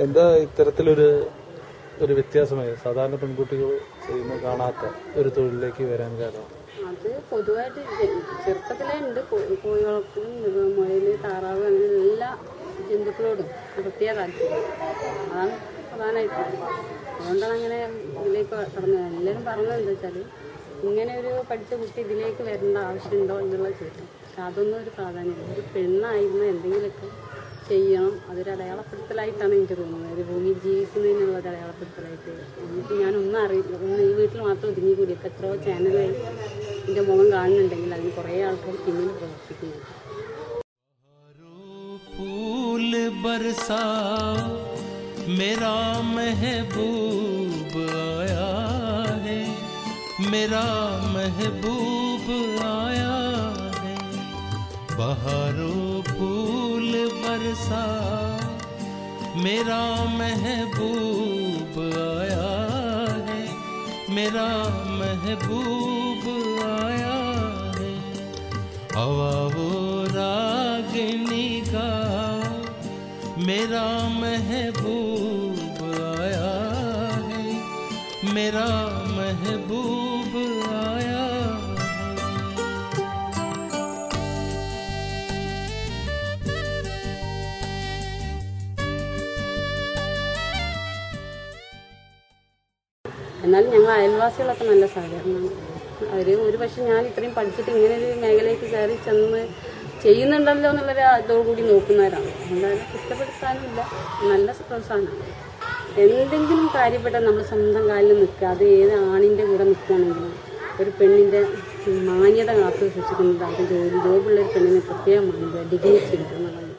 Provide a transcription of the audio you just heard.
എന്താ ഇത്തരത്തിലൊരു വ്യത്യാസമായി സാധാരണ പെൺകുട്ടികൾ ചെയ്യുന്ന കാണാത്ത ഒരു തൊഴിലിലേക്ക് വരാൻ കാരണം? അത് പൊതുവായിട്ട് ചെറുപ്പത്തിലേ ഉണ്ട്. കോഴികൾക്കും മുയൽ, താറാവ് അങ്ങനെ എല്ലാ ജന്തുക്കളോടും പ്രത്യേക താല്പര്യം. അതാണ് പ്രധാനമായിട്ടും. അതുകൊണ്ടാണ് അങ്ങനെ ഇതിലേക്ക് കടന്നത്. എല്ലാവരും പറഞ്ഞത് എന്താ വെച്ചാൽ ഇങ്ങനെ ഒരു പഠിച്ച കുട്ടി ഇതിലേക്ക് വരേണ്ട ആവശ്യമുണ്ടോ എന്നുള്ള ചോദ്യം. പക്ഷെ അതൊന്നും ഒരു പ്രാധാന്യമില്ല. ഒരു പെണ്ണായിരുന്ന എന്തെങ്കിലുമൊക്കെ ചെയ്യണം, അതൊരു അടയാളപ്പെടുത്തലായിട്ടാണ് എനിക്ക് തോന്നുന്നത്. ഒരു ഭൂമിയിൽ ജീവിക്കുന്നതിനുള്ള ഒരു അടയാളപ്പെടുത്തലായിട്ട്. എനിക്ക് ഞാനൊന്നും അറിയില്ല. ഒന്ന് ഈ വീട്ടിൽ മാത്രം ഒതുങ്ങി കൂടി. ഇപ്പം എത്രയോ ചാനലുകൾ എൻ്റെ മുഖം കാണുന്നുണ്ടെങ്കിൽ അതിന് കുറേ ആൾക്കാർ പിന്നിൽ പ്രവർത്തിക്കുന്നു. मेरा महबूब आया है, मेरा महबूब आया है, बहारों फूल बरसा मेरा महबूब आया है, मेरा महबूब आया है, हवा वो रागिनी का मेरा महबूब आया है, मेरा महबूब आया है। എന്നാലും ഞങ്ങൾ അയൽവാസികളൊക്കെ നല്ല സഹകരണമാണ്. അവർ ഒരു പക്ഷേ ഞാൻ ഇത്രയും പഠിച്ചിട്ട് ഇങ്ങനെ ഒരു മേഖലയ്ക്ക് കയറി ചെന്ന് ചെയ്യുന്നുണ്ടല്ലോ എന്നുള്ളൊരു ഇതോടുകൂടി നോക്കുന്നവരാണ്. എന്തായാലും കുറ്റപ്പെടുത്താനുമില്ല, നല്ല പ്രോത്സാഹനമാണ്. എന്തെങ്കിലും കാര്യപ്പെട്ട നമ്മൾ സ്വന്തം കാലിൽ നിൽക്കുക. അത് ഏത് ആണിൻ്റെ കൂടെ നിൽക്കുകയാണെങ്കിലും ഒരു പെണ്ണിൻ്റെ മാന്യത കാത്തു സൂക്ഷിക്കുന്നത് അത് ജോബുള്ളൊരു പെണ്ണിന് പ്രത്യേകം മാന്യത ഡിഗ്നിറ്റി കിട്ടുന്നതാണ്.